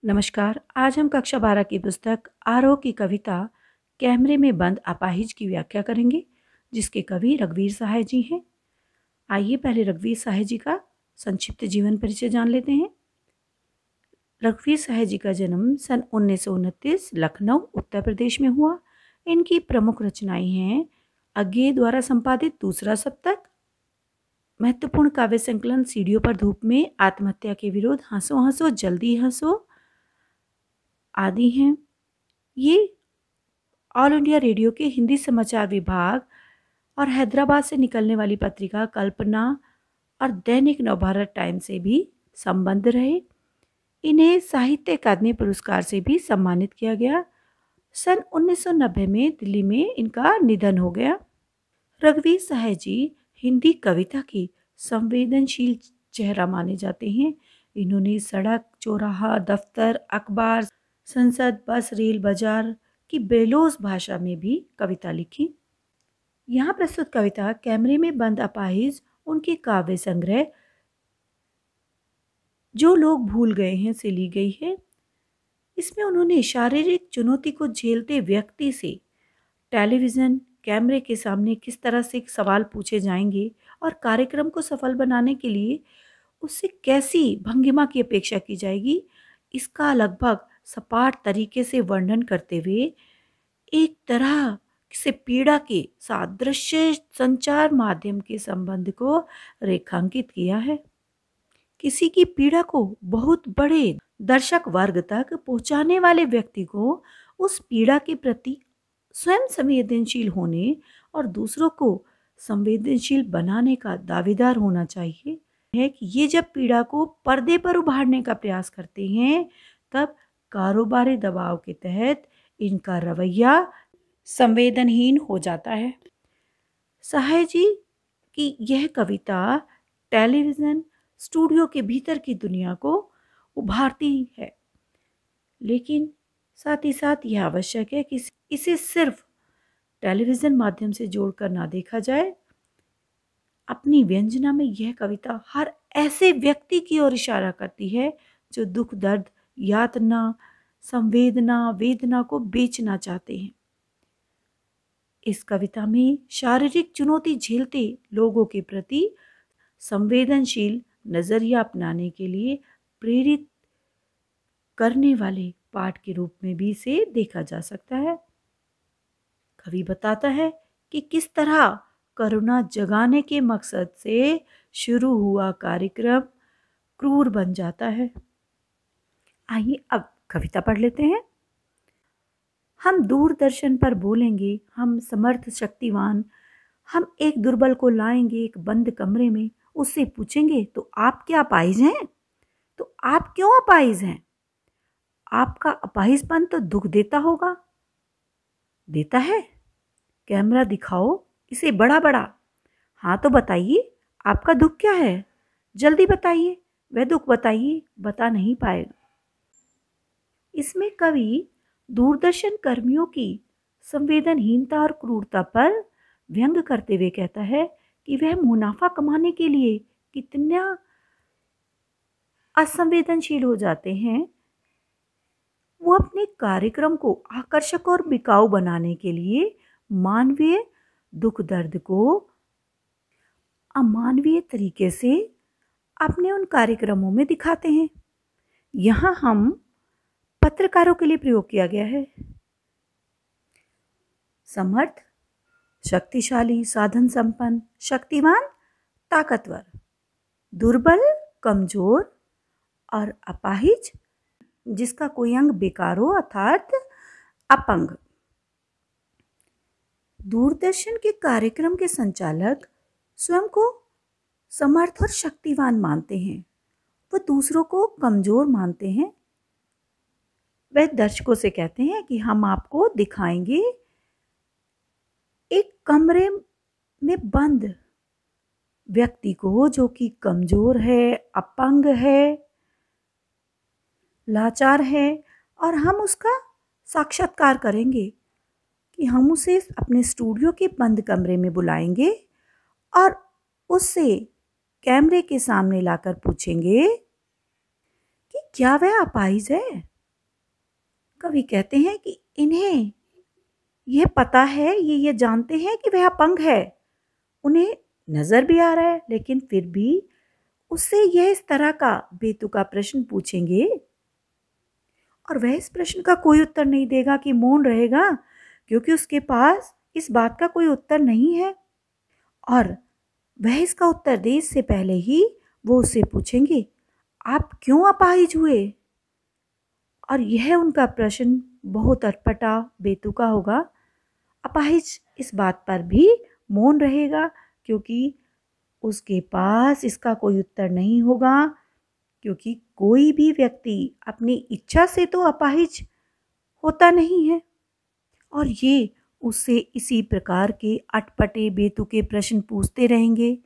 नमस्कार। आज हम कक्षा 12 की पुस्तक आरोह की कविता कैमरे में बंद अपाहिज की व्याख्या करेंगे, जिसके कवि रघुवीर सहाय जी हैं। आइए पहले रघुवीर सहाय जी का संक्षिप्त जीवन परिचय जान लेते हैं। रघुवीर सहाय जी का जन्म सन 1929 लखनऊ उत्तर प्रदेश में हुआ। इनकी प्रमुख रचनाएं हैं अज्ञे द्वारा संपादित दूसरा सप्तक, महत्वपूर्ण काव्य संकलन सीढ़ियों पर धूप में, आत्महत्या के विरोध, हंसो हंसो जल्दी हंसो आदि हैं। ये ऑल इंडिया रेडियो के हिंदी समाचार विभाग और हैदराबाद से निकलने वाली पत्रिका कल्पना और दैनिक नवभारत टाइम्स से भी संबद्ध रहे। इन्हें साहित्य अकादमी पुरस्कार से भी सम्मानित किया गया। सन 1990 में दिल्ली में इनका निधन हो गया। रघुवीर सहाय जी हिंदी कविता की संवेदनशील चेहरा माने जाते हैं। इन्होंने सड़क, चौराहा, दफ्तर, अखबार, संसद, बस, रेल, बाजार की बेलोस भाषा में भी कविता लिखी। यहाँ प्रस्तुत कविता कैमरे में बंद अपाहिज उनके काव्य संग्रह जो लोग भूल गए हैं से ली गई है। इसमें उन्होंने शारीरिक चुनौती को झेलते व्यक्ति से टेलीविज़न कैमरे के सामने किस तरह से सवाल पूछे जाएंगे और कार्यक्रम को सफल बनाने के लिए उससे कैसी भंगिमा की अपेक्षा की जाएगी, इसका लगभग सपाट तरीके से वर्णन करते हुए एक तरह से पीड़ा के सादृश्य संचार माध्यम के संबंध को रेखांकित किया है। किसी की पीड़ा को बहुत बड़े दर्शक वर्ग तक पहुंचाने वाले व्यक्ति को उस पीड़ा के प्रति स्वयं संवेदनशील होने और दूसरों को संवेदनशील बनाने का दावेदार होना चाहिए। है कि ये जब पीड़ा को पर्दे पर उभारने का प्रयास करते हैं, तब कारोबारी दबाव के तहत इनका रवैया संवेदनहीन हो जाता है। सहाय जी की यह कविता टेलीविज़न स्टूडियो के भीतर की दुनिया को उभारती है, लेकिन साथ ही साथ यह आवश्यक है कि इसे सिर्फ टेलीविज़न माध्यम से जोड़कर ना देखा जाए। अपनी व्यंजना में यह कविता हर ऐसे व्यक्ति की ओर इशारा करती है जो दुख, दर्द, यातना, संवेदना, वेदना को बेचना चाहते हैं। इस कविता में शारीरिक चुनौती झेलते लोगों के प्रति संवेदनशील नजरिया अपनाने के लिए प्रेरित करने वाले पाठ के रूप में भी इसे देखा जा सकता है। कवि बताता है कि किस तरह करुणा जगाने के मकसद से शुरू हुआ कार्यक्रम क्रूर बन जाता है। आइए अब कविता पढ़ लेते हैं। हम दूरदर्शन पर बोलेंगे, हम समर्थ शक्तिवान, हम एक दुर्बल को लाएंगे एक बंद कमरे में, उससे पूछेंगे तो आप क्या अपाहिज हैं? तो आप क्यों अपाहिज हैं? आपका अपाहिजपन तो दुख देता होगा। देता है? कैमरा दिखाओ इसे बड़ा बड़ा। हाँ तो बताइए आपका दुख क्या है? जल्दी बताइए, वह दुख बताइए, बता नहीं पाएगा। इसमें कवि दूरदर्शन कर्मियों की संवेदनहीनता और क्रूरता पर व्यंग करते हुए कहता है कि वह मुनाफा कमाने के लिए कितना असंवेदनशील हो जाते हैं। वो अपने कार्यक्रम को आकर्षक और बिकाऊ बनाने के लिए मानवीय दुख दर्द को अमानवीय तरीके से अपने उन कार्यक्रमों में दिखाते हैं। यहाँ हम पत्रकारों के लिए प्रयोग किया गया है। समर्थ, शक्तिशाली, साधन संपन्न, शक्तिवान, ताकतवर, दुर्बल, कमजोर और अपाहिज जिसका कोई अंग बेकार हो अर्थात अपंग। दूरदर्शन के कार्यक्रम के संचालक स्वयं को समर्थ और शक्तिवान मानते हैं, वह दूसरों को कमजोर मानते हैं। वह दर्शकों से कहते हैं कि हम आपको दिखाएंगे एक कमरे में बंद व्यक्ति को जो कि कमजोर है, अपंग है, लाचार है, और हम उसका साक्षात्कार करेंगे कि हम उसे अपने स्टूडियो के बंद कमरे में बुलाएंगे और उससे कैमरे के सामने लाकर पूछेंगे कि क्या वह अपाहिज है? कवि कहते हैं कि इन्हें यह पता है, ये जानते हैं कि वह अपंग है, उन्हें नजर भी आ रहा है, लेकिन फिर भी उससे यह इस तरह का बेतुका प्रश्न पूछेंगे और वह इस प्रश्न का कोई उत्तर नहीं देगा कि मौन रहेगा, क्योंकि उसके पास इस बात का कोई उत्तर नहीं है। और वह इसका उत्तर दे इससे पहले ही वो उससे पूछेंगे, आप क्यों अपाहिज हुए? और यह उनका प्रश्न बहुत अटपटा बेतुका होगा। अपाहिज इस बात पर भी मौन रहेगा, क्योंकि उसके पास इसका कोई उत्तर नहीं होगा, क्योंकि कोई भी व्यक्ति अपनी इच्छा से तो अपाहिज होता नहीं है। और ये उससे इसी प्रकार के अटपटे बेतुके प्रश्न पूछते रहेंगे।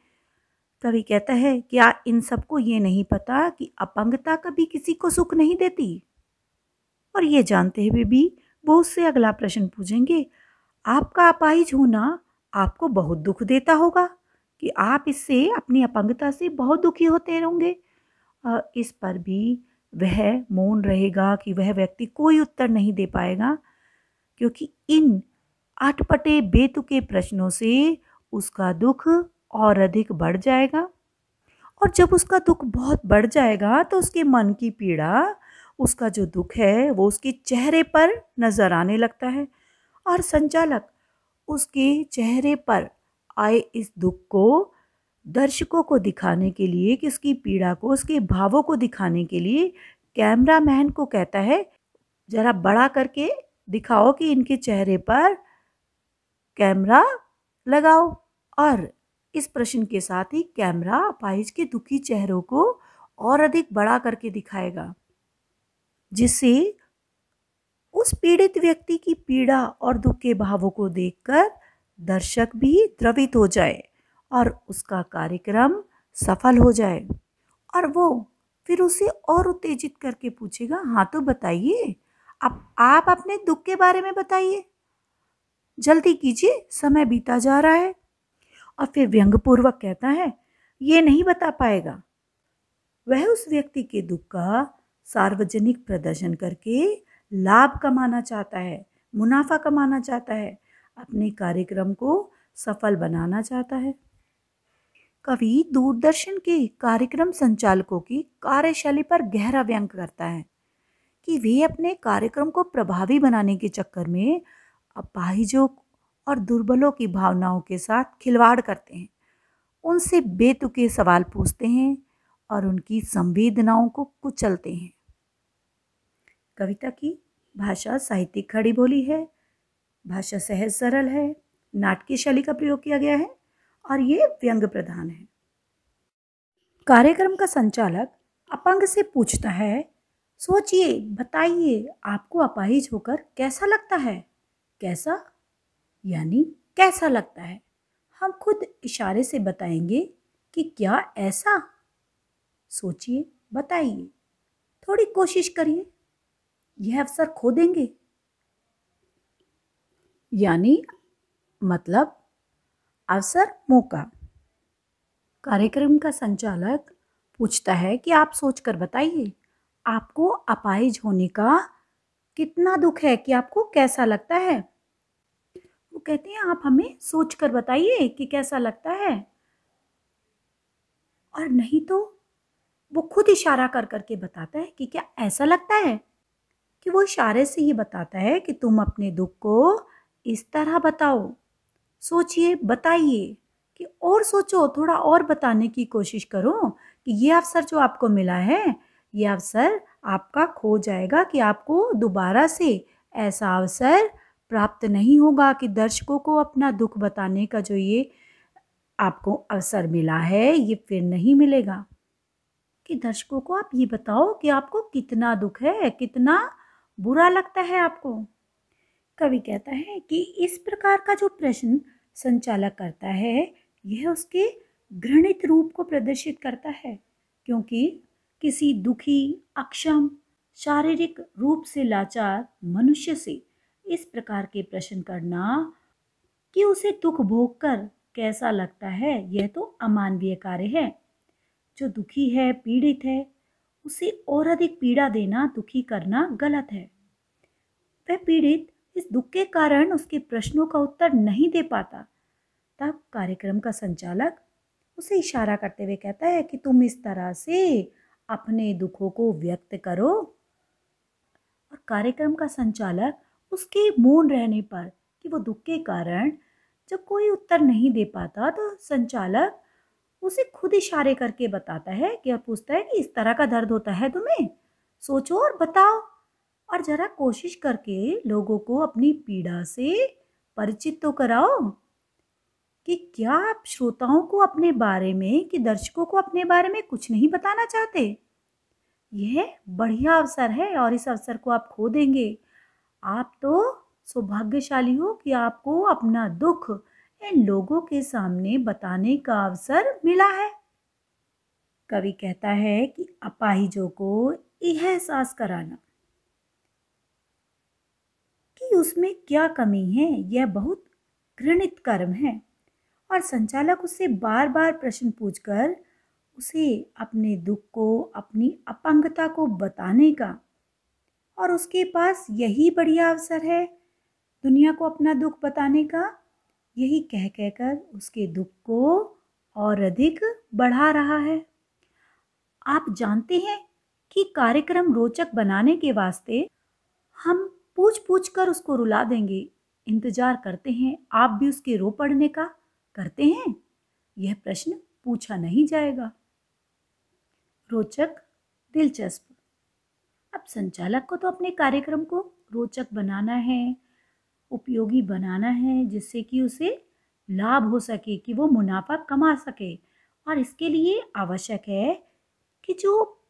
कवि कहता है, क्या इन सबको ये नहीं पता कि अपंगता कभी किसी को सुख नहीं देती? और ये जानते हुए भी वो उससे अगला प्रश्न पूछेंगे, आपका अपाहिज होना आपको बहुत दुख देता होगा, कि आप इससे, अपनी अपंगता से बहुत दुखी होते होंगे। इस पर भी वह मौन रहेगा, कि वह व्यक्ति कोई उत्तर नहीं दे पाएगा, क्योंकि इन अटपटे बेतुके प्रश्नों से उसका दुख और अधिक बढ़ जाएगा। और जब उसका दुख बहुत बढ़ जाएगा तो उसके मन की पीड़ा, उसका जो दुख है वो उसके चेहरे पर नजर आने लगता है। और संचालक उसके चेहरे पर आए इस दुख को दर्शकों को दिखाने के लिए, कि उसकी पीड़ा को, उसके भावों को दिखाने के लिए कैमरामैन को कहता है, जरा बड़ा करके दिखाओ कि इनके चेहरे पर कैमरा लगाओ। और इस प्रश्न के साथ ही कैमरा अपाहिज के दुखी चेहरों को और अधिक बड़ा करके दिखाएगा, जिससे उस पीड़ित व्यक्ति की पीड़ा और दुख के भावों को देखकर दर्शक भी द्रवित हो जाए और उसका कार्यक्रम सफल हो जाए। और वो फिर उसे और उत्तेजित करके पूछेगा, हाँ तो बताइए, अब आप अपने दुख के बारे में बताइए, जल्दी कीजिए, समय बीता जा रहा है। और फिर व्यंग्यपूर्वक कहता है, ये नहीं बता पाएगा। वह उस व्यक्ति के दुख का सार्वजनिक प्रदर्शन करके लाभ कमाना चाहता है, मुनाफा कमाना चाहता है, अपने कार्यक्रम को सफल बनाना चाहता है। कवि दूरदर्शन के कार्यक्रम संचालकों की कार्यशैली पर गहरा व्यंग करता है, कि वे अपने कार्यक्रम को प्रभावी बनाने के चक्कर में अपाहिजों और दुर्बलों की भावनाओं के साथ खिलवाड़ करते हैं, उनसे बेतुके सवाल पूछते हैं और उनकी संवेदनाओं को कुचलते हैं। कविता की भाषा साहित्यिक खड़ी बोली है, भाषा सहज सरल है, नाटकीय शैली का प्रयोग किया गया है और ये व्यंग्य प्रधान है। कार्यक्रम का संचालक अपंग से पूछता है, सोचिए, बताइए, आपको अपाहिज होकर कैसा लगता है? कैसा यानी कैसा लगता है? हम खुद इशारे से बताएंगे कि क्या ऐसा। सोचिए, बताइए, थोड़ी कोशिश करिए, यह अवसर खो देंगे। यानी मतलब अवसर, मौका। कार्यक्रम का संचालक पूछता है कि आप सोचकर बताइए, आपको अपाहिज होने का कितना दुख है, कि आपको कैसा लगता है? वो कहते हैं, आप हमें सोचकर बताइए कि कैसा लगता है। और नहीं तो वो खुद इशारा कर करके बताता है कि क्या ऐसा लगता है, कि वो इशारे से ये बताता है कि तुम अपने दुख को इस तरह बताओ, सोचिए, बताइए, कि और सोचो, थोड़ा और बताने की कोशिश करो, कि ये अवसर जो आपको मिला है, ये अवसर आपका खो जाएगा, कि आपको दोबारा से ऐसा अवसर प्राप्त नहीं होगा, कि दर्शकों को अपना दुख बताने का जो ये आपको अवसर मिला है, ये फिर नहीं मिलेगा। कि दर्शकों को आप ये बताओ कि आपको कितना दुख है, कितना बुरा लगता है आपको। कवि कहता है कि इस प्रकार का जो प्रश्न संचालक करता है, यह उसके घृणित रूप को प्रदर्शित करता है, क्योंकि किसी दुखी, अक्षम, शारीरिक रूप से लाचार मनुष्य से इस प्रकार के प्रश्न करना, कि उसे दुख भोग कर कैसा लगता है, यह तो अमानवीय कार्य है। जो दुखी है, पीड़ित है, उसे और अधिक पीड़ा देना, दुखी करना गलत है। वह पीड़ित इस दुख के कारण उसके प्रश्नों का उत्तर नहीं दे पाता। तब कार्यक्रम का संचालक उसे इशारा करते हुए कहता है कि तुम इस तरह से अपने दुखों को व्यक्त करो। और कार्यक्रम का संचालक उसके मौन रहने पर कि वो दुख के कारण जब कोई उत्तर नहीं दे पाता, तो संचालक उसे खुद इशारे करके बताता है कि पूछता है कि इस तरह का दर्द होता है तुम्हें, सोचो और बताओ, और जरा कोशिश करके लोगों को अपनी पीड़ा से परिचित तो कराओ। कि क्या आप श्रोताओं को अपने बारे में, कि दर्शकों को अपने बारे में कुछ नहीं बताना चाहते? यह बढ़िया अवसर है और इस अवसर को आप खो देंगे। आप तो सौभाग्यशाली हो कि आपको अपना दुख इन लोगों के सामने बताने का अवसर मिला है। कवि कहता है कि अपाहिजों को यह एहसास कराना कि उसमें क्या कमी है, यह बहुत घृणित कर्म है। और संचालक उससे बार बार प्रश्न पूछकर उसे अपने दुख को, अपनी अपंगता को बताने का, और उसके पास यही बढ़िया अवसर है दुनिया को अपना दुख बताने का, यही कह कहकर उसके दुख को और अधिक बढ़ा रहा है। आप जानते हैं कि कार्यक्रम रोचक बनाने के वास्ते हम पूछ पूछ कर उसको रुला देंगे, इंतजार करते हैं आप भी उसके रो पड़ने का करते हैं। यह प्रश्न पूछा नहीं जाएगा। रोचक, दिलचस्प। अब संचालक को तो अपने कार्यक्रम को रोचक बनाना है, उपयोगी बनाना है, जिससे कि उसे लाभ हो सके, कि वो मुनाफा कमा सके। और इसके लिए आवश्यक है कि जो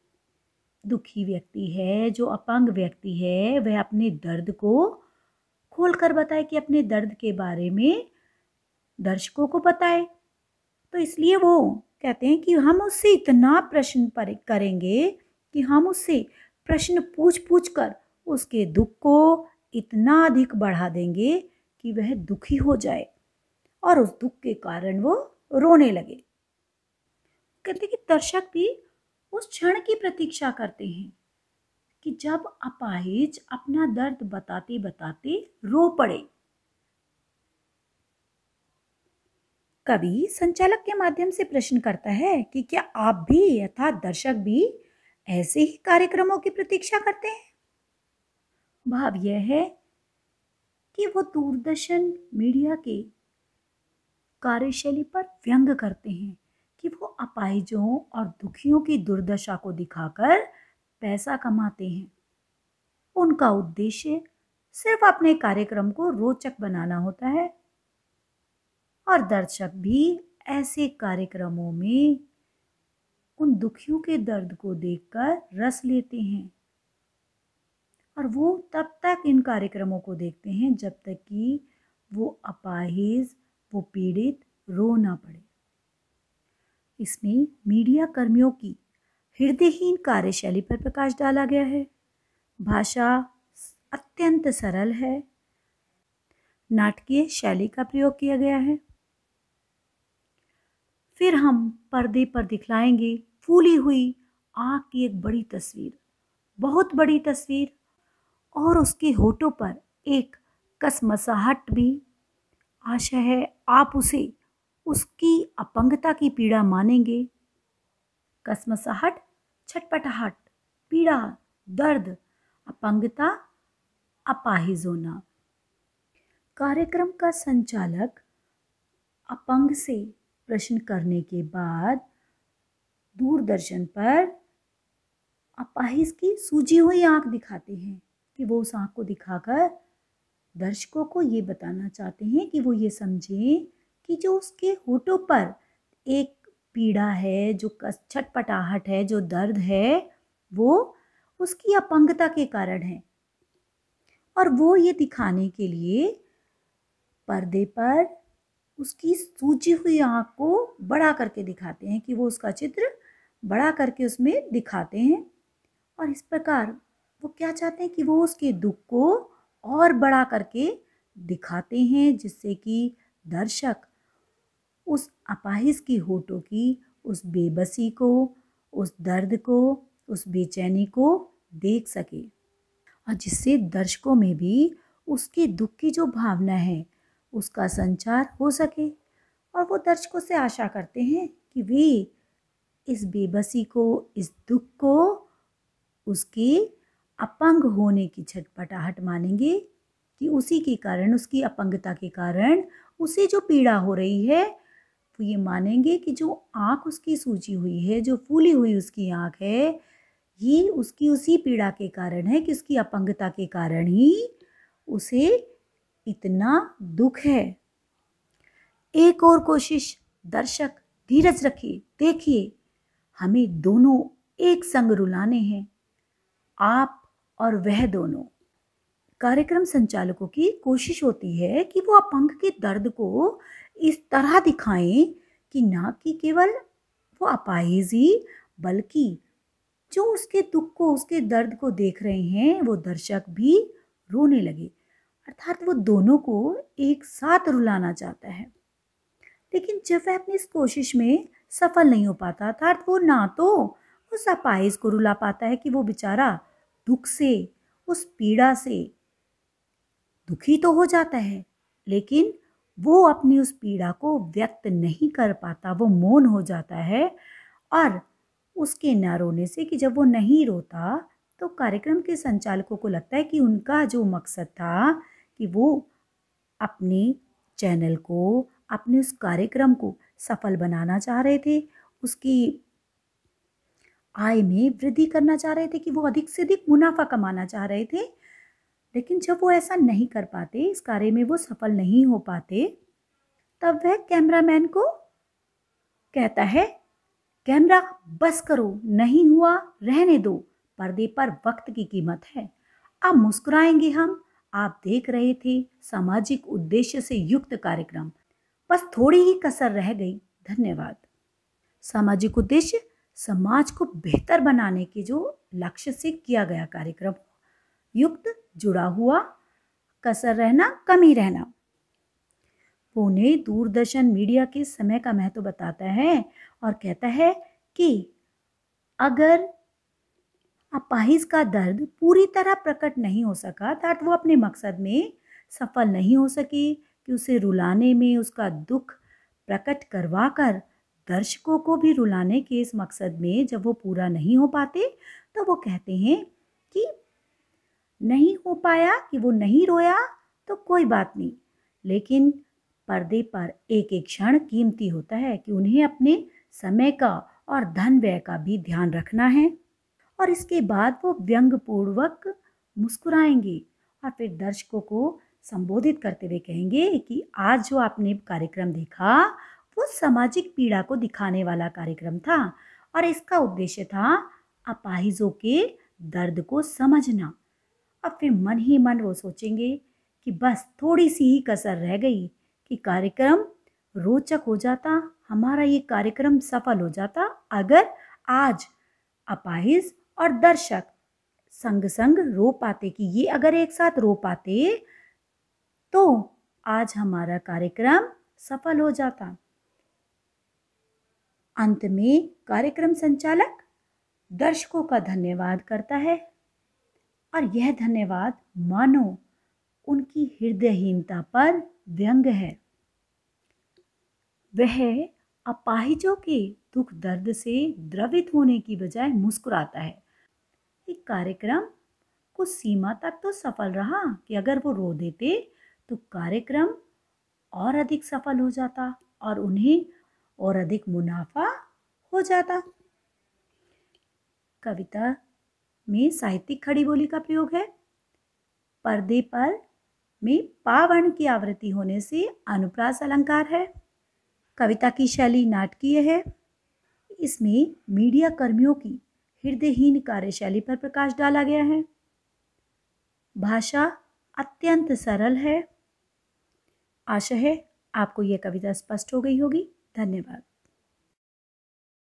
दुखी व्यक्ति है, जो अपंग व्यक्ति है, वह अपने दर्द को खोलकर बताए, कि अपने दर्द के बारे में दर्शकों को बताए। तो इसलिए वो कहते हैं कि हम उससे इतना प्रश्न करेंगे कि हम उससे प्रश्न पूछ पूछ कर उसके दुख को इतना अधिक बढ़ा देंगे कि वह दुखी हो जाए और उस दुख के कारण वो रोने लगे। कहते कि दर्शक भी उस क्षण की प्रतीक्षा करते हैं कि जब अपाहिज अपना दर्द बताते बताते रो पड़े। कवि संचालक के माध्यम से प्रश्न करता है कि क्या आप भी, अर्थात दर्शक भी, ऐसे ही कार्यक्रमों की प्रतीक्षा करते हैं? भाव यह है कि वो दूरदर्शन मीडिया के कार्यशैली पर व्यंग करते हैं कि वो अपाहिजों और दुखियों की दुर्दशा को दिखाकर पैसा कमाते हैं। उनका उद्देश्य सिर्फ अपने कार्यक्रम को रोचक बनाना होता है, और दर्शक भी ऐसे कार्यक्रमों में उन दुखियों के दर्द को देखकर रस लेते हैं। और वो तब तक इन कार्यक्रमों को देखते हैं जब तक कि वो अपाहिज, वो पीड़ित रो ना पड़े। इसमें मीडिया कर्मियों की हृदयहीन कार्यशैली पर प्रकाश डाला गया है। भाषा अत्यंत सरल है, नाटकीय शैली का प्रयोग किया गया है। फिर हम पर्दे पर दिखलाएंगे फूली हुई आँख की एक बड़ी तस्वीर, बहुत बड़ी तस्वीर, और उसके होठों पर एक कसमसाहट भी। आशा है आप उसे उसकी अपंगता की पीड़ा मानेंगे। कसमसाहट, छटपटाहट, पीड़ा, दर्द, अपंगता, अपाहिज होना। कार्यक्रम का संचालक अपंग से प्रश्न करने के बाद दूरदर्शन पर अपाहिज की सूजी हुई आंख दिखाते हैं कि वो उस आंख को दिखाकर दर्शकों को ये बताना चाहते हैं कि वो ये समझें कि जो उसके होठों पर एक पीड़ा है, जो छटपटाहट है, जो दर्द है, वो उसकी अपंगता के कारण है। और वो ये दिखाने के लिए पर्दे पर उसकी सूजी हुई आंख को बड़ा करके दिखाते हैं, कि वो उसका चित्र बड़ा करके उसमें दिखाते हैं। और इस प्रकार वो क्या चाहते हैं कि वो उसके दुख को और बड़ा करके दिखाते हैं, जिससे कि दर्शक उस अपाहिज की होठों की उस बेबसी को, उस दर्द को, उस बेचैनी को देख सके और जिससे दर्शकों में भी उसके दुख की जो भावना है उसका संचार हो सके। और वो दर्शकों से आशा करते हैं कि वे इस बेबसी को, इस दुख को उसके अपंग होने की छटपटाहट मानेंगे कि उसी के कारण, उसकी अपंगता के कारण उसे जो पीड़ा हो रही है, वो ये मानेंगे कि जो आँख उसकी सूजी हुई है, जो फूली हुई उसकी आँख है, ये उसकी उसी पीड़ा के कारण है कि उसकी अपंगता के कारण ही उसे इतना दुख है। एक और कोशिश, दर्शक धीरज रखिए, देखिए हमें दोनों एक संग रुलाने हैं, आप और वह दोनों। कार्यक्रम संचालकों की कोशिश होती है कि वो अपंग के दर्द को इस तरह दिखाएं कि ना कि केवल वो अपाहिज ही, बल्कि जो उसके दुख को, उसके दर्द को देख रहे हैं वो दर्शक भी रोने लगे। अर्थात वो दोनों को एक साथ रुलाना चाहता है। लेकिन जब वह अपनी इस कोशिश में सफल नहीं हो पाता, अर्थात वो ना तो उस अपाहिज को रुला पाता है कि वो बेचारा दुख से, उस पीड़ा से दुखी तो हो जाता है, लेकिन वो अपनी उस पीड़ा को व्यक्त नहीं कर पाता, वो मौन हो जाता है। और उसके न रोने से, कि जब वो नहीं रोता तो कार्यक्रम के संचालकों को लगता है कि उनका जो मकसद था कि वो अपने चैनल को, अपने उस कार्यक्रम को सफल बनाना चाह रहे थे, उसकी आय में वृद्धि करना चाह रहे थे, कि वो अधिक से अधिक मुनाफा कमाना चाह रहे थे। लेकिन जब वो ऐसा नहीं कर पाते, इस कार्य में वो सफल नहीं हो पाते, तब वह कैमरामैन को कहता है, कैमरा बस करो, नहीं हुआ रहने दो, पर्दे पर वक्त की कीमत है, अब मुस्कुराएंगे हम। आप देख रहे थे सामाजिक उद्देश्य से युक्त कार्यक्रम, बस थोड़ी ही कसर रह गई। धन्यवाद। सामाजिक उद्देश्य, समाज को बेहतर बनाने के जो लक्ष्य से किया गया कार्यक्रम, युक्त जुड़ा हुआ, कसर रहना, कमी रहना। वो उन्हें दूरदर्शन मीडिया के समय का महत्व बताता है और कहता है कि अगर अपाहिज का दर्द पूरी तरह प्रकट नहीं हो सका, अर्थात वो अपने मकसद में सफल नहीं हो सकी कि उसे रुलाने में, उसका दुख प्रकट करवा कर दर्शकों को भी रुलाने के इस मकसद में जब वो पूरा नहीं हो पाते, तो वो कहते हैं कि नहीं हो पाया, कि वो नहीं रोया तो कोई बात नहीं, लेकिन पर्दे पर एक एक क्षण कीमती होता है, कि उन्हें अपने समय का और धन व्यय का भी ध्यान रखना है। और इसके बाद वो व्यंग्यपूर्वक मुस्कुराएंगे और फिर दर्शकों को संबोधित करते हुए कहेंगे कि आज जो आपने कार्यक्रम देखा वो सामाजिक पीड़ा को दिखाने वाला कार्यक्रम था और इसका उद्देश्य था अपाहिजों के दर्द को समझना। अब फिर मन ही मन वो सोचेंगे कि बस थोड़ी सी ही कसर रह गई कि कार्यक्रम रोचक हो जाता, हमारा ये कार्यक्रम सफल हो जाता, अगर आज अपाहिज और दर्शक संग संग रो पाते, कि ये अगर एक साथ रो पाते तो आज हमारा कार्यक्रम सफल हो जाता। अंत में कार्यक्रम संचालक दर्शकों का धन्यवाद करता है और यह धन्यवाद मानो उनकी हृदयहीनता पर व्यंग है। वह अपाहिजों के दुख दर्द से द्रवित होने की बजाय मुस्कुराता है। एक कार्यक्रम कुछ सीमा तक तो सफल रहा कि अगर वो रो देते तो कार्यक्रम और अधिक सफल हो जाता और उन्हें और अधिक मुनाफा हो जाता। कविता में साहित्यिक खड़ी बोली का प्रयोग है। पर्दे पर में पा वर्ण की आवृत्ति होने से अनुप्रास अलंकार है। कविता की शैली नाटकीय है। इसमें मीडिया कर्मियों की हृदयहीन कार्यशैली पर प्रकाश डाला गया है। भाषा अत्यंत सरल है। आशा है आपको यह कविता स्पष्ट हो गई होगी। धन्यवाद।